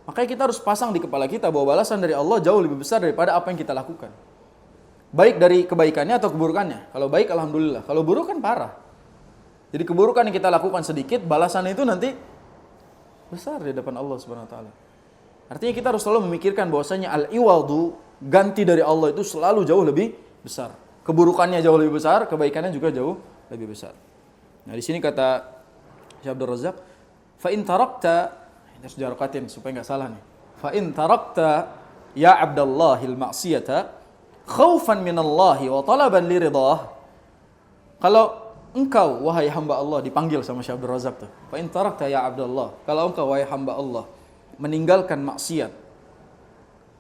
A: Makanya kita harus pasang di kepala kita bahwa balasan dari Allah jauh lebih besar daripada apa yang kita lakukan. Baik dari kebaikannya atau keburukannya. Kalau baik alhamdulillah, kalau buruk kan parah. Jadi keburukan yang kita lakukan sedikit, balasannya itu nanti besar di depan Allah Subhanahu wa taala. Artinya kita harus selalu memikirkan bahwasanya al-iwadu, ganti dari Allah itu selalu jauh lebih besar. Keburukannya jauh lebih besar, kebaikannya juga jauh lebih besar. Nah, di sini kata Syekh Abdul Razak, fa in tarakta, ini harus diharakatin supaya enggak salah nih. Fa in tarakta ya Abdallahil ma'siyata khaufan minallahi wa talaban liridah. Kalau engkau wahai hamba Allah, dipanggil sama Syekh Abdul Razak tuh. Fa in tarakta ya Abdullah, kalau engkau wahai hamba Allah meninggalkan maksiat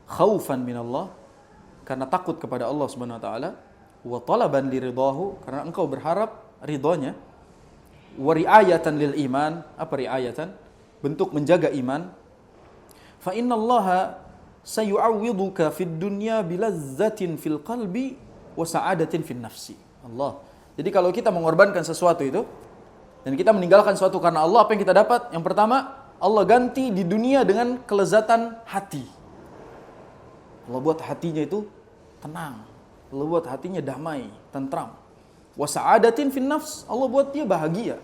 A: khaufan minallah, karena takut kepada Allah Subhanahu wa taala, wa talaban liridahu, karena engkau berharap ridhonya, wa riayatan lil iman, apa riayatan? Bentuk menjaga iman. Fa innallaha sayu'awwiduka fid dunya bilazzatin fil qalbi wa sa'adatin fin nafsi. Allah. Jadi kalau kita mengorbankan sesuatu itu dan kita meninggalkan sesuatu karena Allah, apa yang kita dapat? Yang pertama, Allah ganti di dunia dengan kelezatan hati. Allah buat hatinya itu tenang. Allah buat hatinya damai, tentram. Wa sa'adatin fin nafs, Allah buat dia bahagia.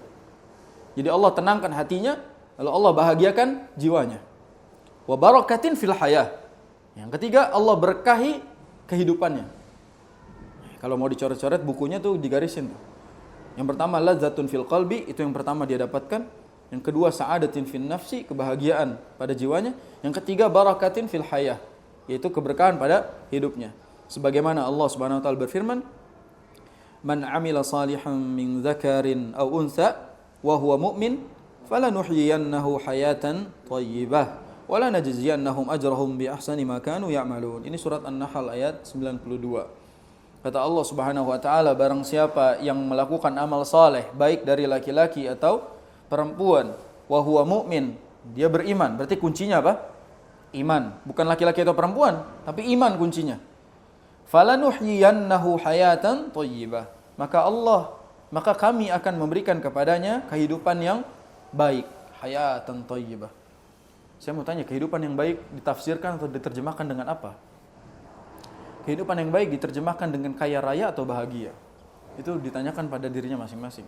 A: Jadi Allah tenangkan hatinya, lalu Allah bahagiakan jiwanya. Wa barakatin fil hayah. Yang ketiga, Allah berkahi kehidupannya. Kalau mau dicoret-coret bukunya tuh digarisin tuh. Yang pertama ladzatun fil qalbi, itu yang pertama dia dapatkan. Yang kedua sa'adatin fin nafsi, kebahagiaan pada jiwanya. Yang ketiga barakatin fil hayah, yaitu keberkahan pada hidupnya. Sebagaimana Allah Subhanahu wa taala berfirman, "Man 'amila salihan min dzakarin aw untha wa huwa mu'min, falanuhyiyannahu hayatan thayyibah wa lanajziyannahum ajrahum bi ahsani ma kanu ya'malun." Ini surat An-Nahl ayat 92. Kata Allah Subhanahu wa taala, barang siapa yang melakukan amal saleh baik dari laki-laki atau perempuan, wa huwa mu'min, dia beriman. Berarti kuncinya apa? Iman. Bukan laki-laki atau perempuan, tapi iman kuncinya. Falanuhyiyannahu hayatan thayyibah. Maka kami akan memberikan kepadanya kehidupan yang baik, hayatan thayyibah. Saya mau tanya, kehidupan yang baik ditafsirkan atau diterjemahkan dengan apa? Kehidupan yang baik diterjemahkan dengan kaya raya atau bahagia? Itu ditanyakan pada dirinya masing-masing.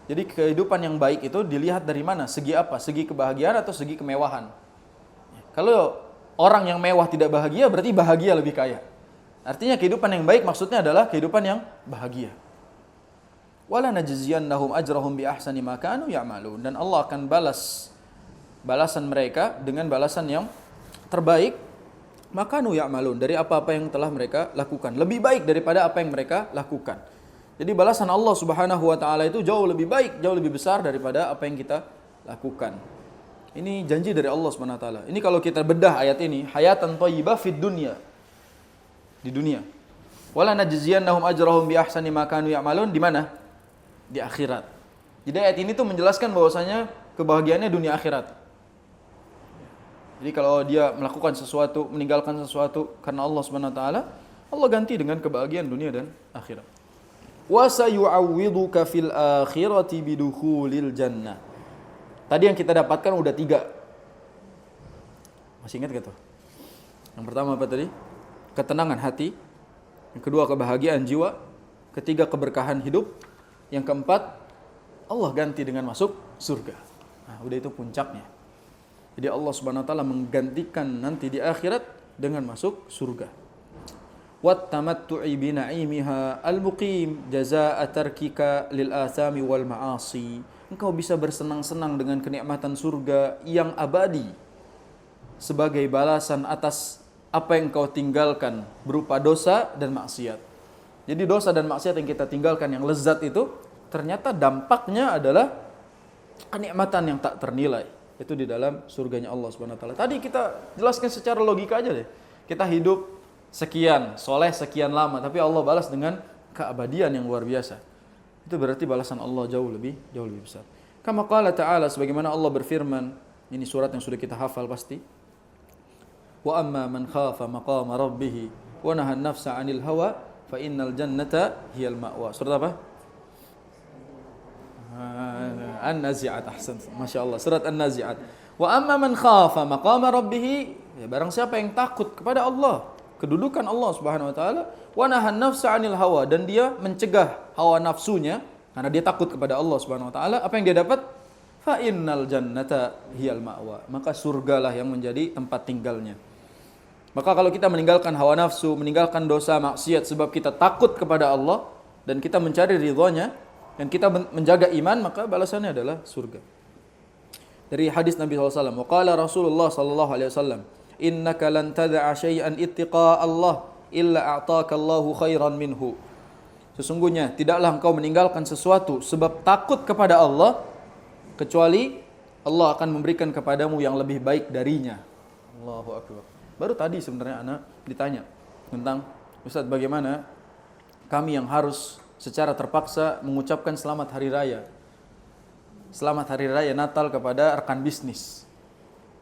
A: Jadi kehidupan yang baik itu dilihat dari mana? Segi apa? Segi kebahagiaan atau segi kemewahan? Kalau orang yang mewah tidak bahagia, berarti bahagia lebih kaya. Artinya kehidupan yang baik maksudnya adalah kehidupan yang bahagia. Wala najziyannahum ajrahum bi ahsani ma kanu ya'malun, dan Allah akan balas balasan mereka dengan balasan yang terbaik, makanu ya'malun, dari apa-apa yang telah mereka lakukan, lebih baik daripada apa yang mereka lakukan. Jadi balasan Allah Subhanahu wa taala itu jauh lebih baik, jauh lebih besar daripada apa yang kita lakukan. Ini janji dari Allah Subhanahu wa taala. Ini kalau kita bedah ayat ini, hayatan thayyibah fid dunya. Di dunia. Wala najziyannahum ajrahum bi ahsani ma kanu ya'malun, di mana? Di akhirat. Jadi ayat ini tuh menjelaskan bahwasanya kebahagiaannya dunia akhirat. Jadi kalau dia melakukan sesuatu, meninggalkan sesuatu karena Allah Subhanahu wa taala, Allah ganti dengan kebahagiaan dunia dan akhirat. Wa sayu'awwiduka fil akhirati bidukhulil jannah. Tadi yang kita dapatkan udah 3. Masih ingat gak tuh? Yang pertama apa tadi? Ketenangan hati. Yang kedua kebahagiaan jiwa. Ketiga keberkahan hidup. Yang keempat Allah ganti dengan masuk surga. Nah, udah itu puncaknya. Jadi Allah Subhanahu wa taala menggantikan nanti di akhirat dengan masuk surga. Wat tamattu'i bi na'imiha al-muqim jazaa'a tarkika lil athami wal ma'asi. Engkau bisa bersenang-senang dengan kenikmatan surga yang abadi sebagai balasan atas apa yang kau tinggalkan berupa dosa dan maksiat. Jadi dosa dan maksiat yang kita tinggalkan yang lezat itu ternyata dampaknya adalah kenikmatan yang tak ternilai. Itu di dalam surganya Allah Subhanahu wa taala. Tadi kita jelaskan secara logika aja deh. Kita hidup sekian, soleh sekian lama, tapi Allah balas dengan keabadian yang luar biasa. Itu berarti balasan Allah jauh lebih besar. Kama qala ta'ala, sebagaimana Allah berfirman, ini surat yang sudah kita hafal pasti. Wa amma man khafa maqama rabbih wa nahan nafsa 'anil hawa fa innal jannata hiyal ma'wa. Surat apa? An-Nazi'at. Ahsan. Masya Allah. Surat An-Nazi'at. Wa amma man khafa maqama rabbih, ya barang siapa yang takut kepada Allah, kedudukan Allah Subhanahu wa taala, wa nahan nafsa 'anil hawa, dan dia mencegah hawa nafsunya karena dia takut kepada Allah Subhanahu wa taala, apa yang dia dapat? Fa innal jannata hiyal ma'wa. Maka surgalah yang menjadi tempat tinggalnya. Maka kalau kita meninggalkan hawa nafsu, meninggalkan dosa maksiat sebab kita takut kepada Allah dan kita mencari ridhonya dan kita menjaga iman, maka balasannya adalah surga. Dari hadis Nabi SAW, waqala Rasulullah SAW, innaka lan tad'a syai'an ittiqa Allah illa a'taka Allahu khairan minhu. Sesungguhnya tidaklah engkau meninggalkan sesuatu sebab takut kepada Allah kecuali Allah akan memberikan kepadamu yang lebih baik darinya. Allahu akbar. Baru tadi sebenarnya anak ditanya tentang, Ustaz, bagaimana kami yang harus secara terpaksa mengucapkan selamat hari raya. Selamat hari raya Natal kepada rekan bisnis.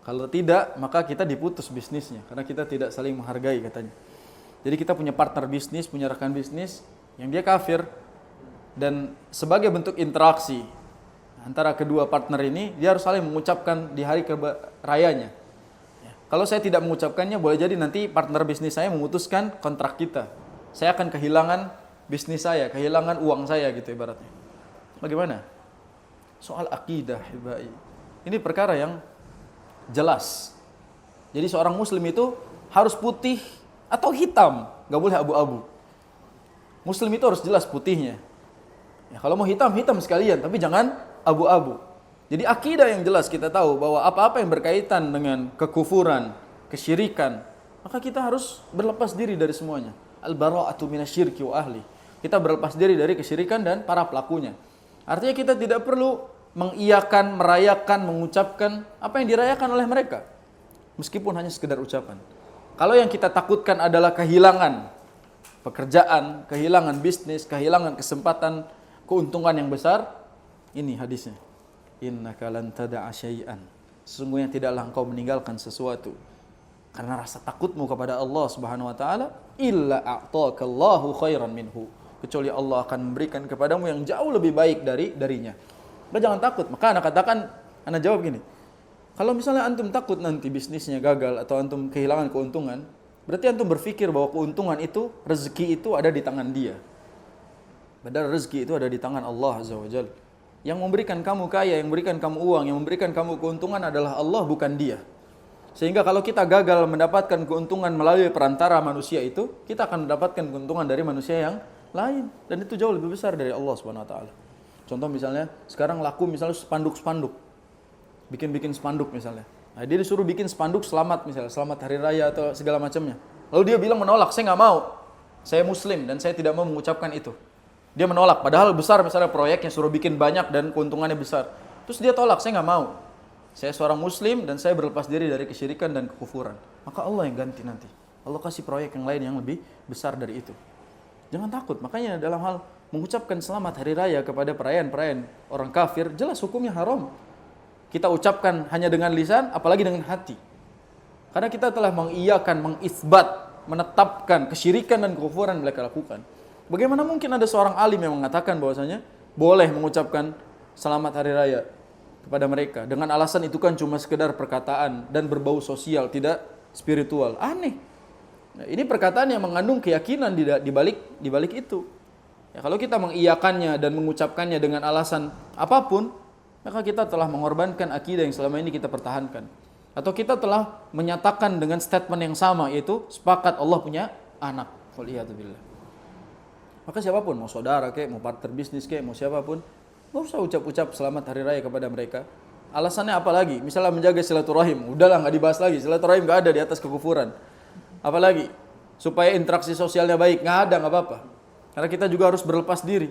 A: Kalau tidak, maka kita diputus bisnisnya karena kita tidak saling menghargai katanya. Jadi kita punya partner bisnis, punya rekan bisnis yang dia kafir, dan sebagai bentuk interaksi antara kedua partner ini, dia harus saling mengucapkan di hari rayanya. Kalau saya tidak mengucapkannya, boleh jadi nanti partner bisnis saya memutuskan kontrak kita. Saya akan kehilangan bisnis saya, kehilangan uang saya gitu ibaratnya. Bagaimana? Soal akidah, ibai. Ini perkara yang jelas. Jadi seorang muslim itu harus putih atau hitam, gak boleh abu-abu. Muslim itu harus jelas putihnya. Ya, kalau mau hitam, hitam sekalian, tapi jangan abu-abu. Jadi akidah yang jelas, kita tahu bahwa apa-apa yang berkaitan dengan kekufuran, kesyirikan, maka kita harus berlepas diri dari semuanya. Al-bara'atu minasyirki wa ahli. Kita berlepas diri dari kesyirikan dan para pelakunya. Artinya kita tidak perlu mengiyakan, merayakan, mengucapkan apa yang dirayakan oleh mereka, meskipun hanya sekedar ucapan. Kalau yang kita takutkan adalah kehilangan pekerjaan, kehilangan bisnis, kehilangan kesempatan, keuntungan yang besar, ini hadisnya. Innaka lan tada'a syai'an. Sesungguhnya tidaklah engkau meninggalkan sesuatu karena rasa takutmu kepada Allah Subhanahu wa taala, illa a'taqallahu khairan minhu. Kecuali Allah akan memberikan kepadamu yang jauh lebih baik darinya. Maka jangan takut. Maka anak katakan, anak jawab gini. Kalau misalnya antum takut nanti bisnisnya gagal atau antum kehilangan keuntungan, berarti antum berpikir bahwa keuntungan itu, rezeki itu ada di tangan dia. Padahal rezeki itu ada di tangan Allah Azza wa Jalla. Yang memberikan kamu kaya, yang memberikan kamu uang, yang memberikan kamu keuntungan adalah Allah, bukan dia. Sehingga kalau kita gagal mendapatkan keuntungan melalui perantara manusia itu, kita akan mendapatkan keuntungan dari manusia yang lain. Dan itu jauh lebih besar dari Allah Subhanahu wa taala. Contoh misalnya, sekarang laku misalnya spanduk-spanduk. Bikin-bikin spanduk misalnya. Nah, dia disuruh bikin spanduk selamat misalnya, selamat hari raya atau segala macamnya. Lalu dia bilang menolak, saya nggak mau. Saya muslim dan saya tidak mau mengucapkan itu. Dia menolak, padahal besar misalnya proyeknya, suruh bikin banyak dan keuntungannya besar. Terus dia tolak, saya nggak mau. Saya seorang muslim dan saya berlepas diri dari kesyirikan dan kekufuran. Maka Allah yang ganti nanti. Allah kasih proyek yang lain yang lebih besar dari itu. Jangan takut. Makanya dalam hal mengucapkan selamat hari raya kepada perayaan-perayaan orang kafir, jelas hukumnya haram. Kita ucapkan hanya dengan lisan, apalagi dengan hati. Karena kita telah mengiyakan, mengisbat, menetapkan kesyirikan dan kekufuran mereka lakukan. Bagaimana mungkin ada seorang alim yang mengatakan bahwasanya boleh mengucapkan selamat hari raya kepada mereka dengan alasan itu kan cuma sekedar perkataan dan berbau sosial, tidak spiritual. Aneh. Nah, ini perkataan yang mengandung keyakinan di balik itu. Ya, kalau kita mengiyakannya dan mengucapkannya dengan alasan apapun, maka kita telah mengorbankan akidah yang selama ini kita pertahankan. Atau kita telah menyatakan dengan statement yang sama, yaitu sepakat Allah punya anak. Waliyadzubillah. Maka siapapun, mau saudara kek, mau partner bisnis kek, mau siapapun, nggak usah ucap-ucap selamat hari raya kepada mereka. Alasannya apa lagi? Misalnya menjaga silaturahim, udahlah nggak dibahas lagi. Silaturahim nggak ada di atas kekufuran. Apalagi supaya interaksi sosialnya baik, nggak ada nggak apa-apa. Karena kita juga harus berlepas diri.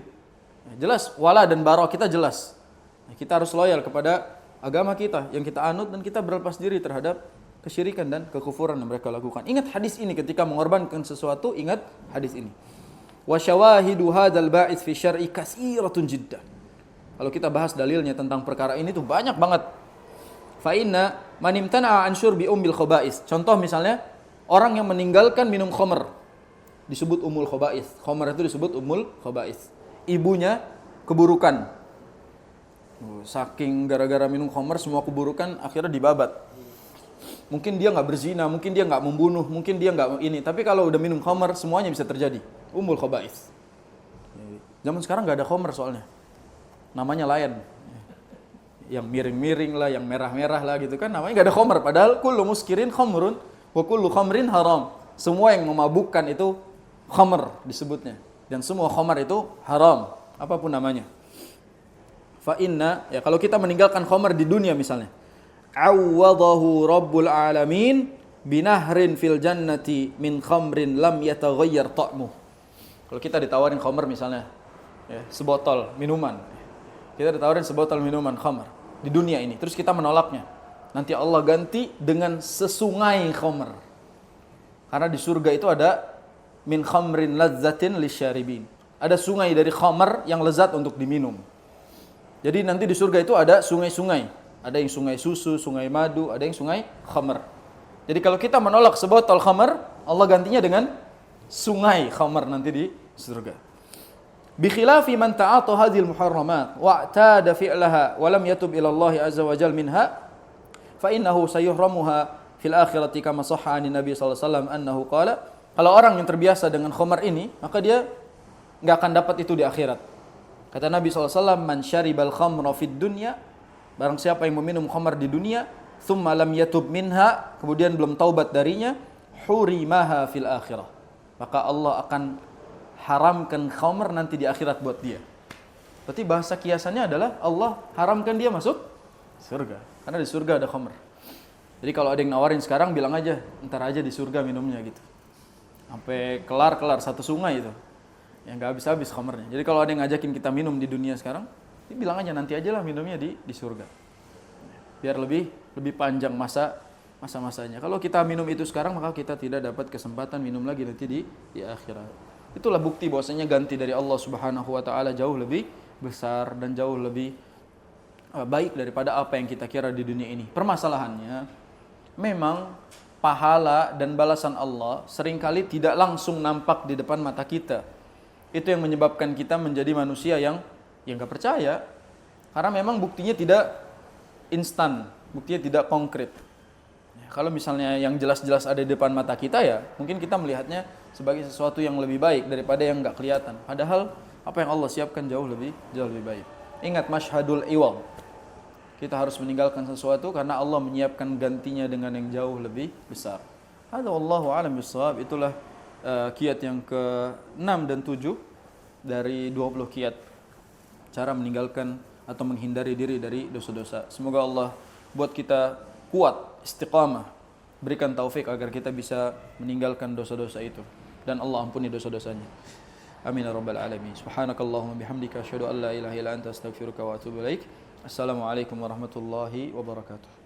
A: Jelas wala dan bara kita jelas. Kita harus loyal kepada agama kita yang kita anut dan kita berlepas diri terhadap kesyirikan dan kekufuran yang mereka lakukan. Ingat hadis ini ketika mengorbankan sesuatu, ingat hadis ini. Wa syawahidu hadzal ba'its fi syar'i katsiratun jiddan. Kalau kita bahas dalilnya tentang perkara ini tuh banyak banget. Fa inna man imtana'a an syurbi ummil khaba'is. Contoh misalnya orang yang meninggalkan minum khamr disebut ummul khaba'is. Khamr itu disebut ummul khaba'is. Ibunya keburukan. Saking gara-gara minum khamr semua keburukan akhirnya dibabat. Mungkin dia nggak berzina, mungkin dia nggak membunuh, mungkin dia nggak ini. Tapi kalau udah minum khamr semuanya bisa terjadi. Ummul khaba'is. Zaman sekarang nggak ada khamr soalnya. Namanya layan. Yang miring-miring lah, yang merah-merah lah gitu kan. Namanya nggak ada khamr. Padahal kullu muskirin khamrun wa kullu khamrin haram. Semua yang memabukkan itu khamr disebutnya. Dan semua khamr itu haram. Apapun namanya. Fa inna, ya kalau kita meninggalkan khamr di dunia misalnya. Awwadahu rabbul alamin binahrin fil jannati min khamrin lam yataghayyar ta'muh. Kalau kita ditawarin khamr misalnya, ya, sebotol minuman. Kita ditawarin sebotol minuman khamr di dunia ini, terus kita menolaknya. Nanti Allah ganti dengan sesungai khamr. Karena di surga itu ada min khamrin lazzatin lisyaribin. Ada sungai dari khamr yang lezat untuk diminum. Jadi nanti di surga itu ada sungai-sungai. Ada yang sungai susu, sungai madu, ada yang sungai khamr. Jadi kalau kita menolak sebotol khamr, Allah gantinya dengan sungai khamr nanti di surga. Bi khilafi man ta'ata hadhil muharramat wa'tada fi'laha wa lam yatub ila Allah azza wa jalla minha fa innahu sayuhramuha fil akhirati kama sahha 'an Nabi sallallahu alaihi wasallam annahu qala. Kalau orang yang terbiasa dengan khamr ini, maka dia enggak akan dapat itu di akhirat. Kata Nabi SAW, man syaribal khamra fid dunya, barang siapa yang meminum khamr di dunia, thumma lam yatub minha, kemudian belum taubat darinya, hurimaha fil akhirah. Maka Allah akan haramkan khamr nanti di akhirat buat dia. Berarti bahasa kiasannya adalah Allah haramkan dia masuk surga. Karena di surga ada khamr. Jadi kalau ada yang nawarin sekarang, bilang aja, ntar aja di surga minumnya gitu. Sampai kelar-kelar satu sungai itu. Yang gak habis-habis khamrnya. Jadi kalau ada yang ngajakin kita minum di dunia sekarang, bilang aja nanti aja lah minumnya di surga. Biar lebih panjang masa-masanya. Kalau kita minum itu sekarang, maka kita tidak dapat kesempatan minum lagi nanti di akhirat. Itulah bukti bahwasanya ganti dari Allah Subhanahu wa taala jauh lebih besar dan jauh lebih baik daripada apa yang kita kira di dunia ini. Permasalahannya memang pahala dan balasan Allah seringkali tidak langsung nampak di depan mata kita. Itu yang menyebabkan kita menjadi manusia yang gak percaya. Karena memang buktinya tidak instan, buktinya tidak konkret. Ya, kalau misalnya yang jelas-jelas ada di depan mata kita, ya mungkin kita melihatnya sebagai sesuatu yang lebih baik daripada yang gak kelihatan. Padahal apa yang Allah siapkan jauh lebih baik. Ingat masyhadul iwal. Kita harus meninggalkan sesuatu karena Allah menyiapkan gantinya dengan yang jauh lebih besar. Hadza wallahu a'lam bissawab. Itulah kiat yang ke-6 dan 7 dari 20 kiat cara meninggalkan atau menghindari diri dari dosa-dosa. Semoga Allah buat kita kuat, istiqamah, berikan taufik agar kita bisa meninggalkan dosa-dosa itu dan Allah ampuni dosa-dosanya. Amin ya rabbal alamin. Subhanakallahumma bihamdika asyhadu an la ilaha illa anta astaghfiruka wa atubu ilaik. Assalamualaikum warahmatullahi wabarakatuh.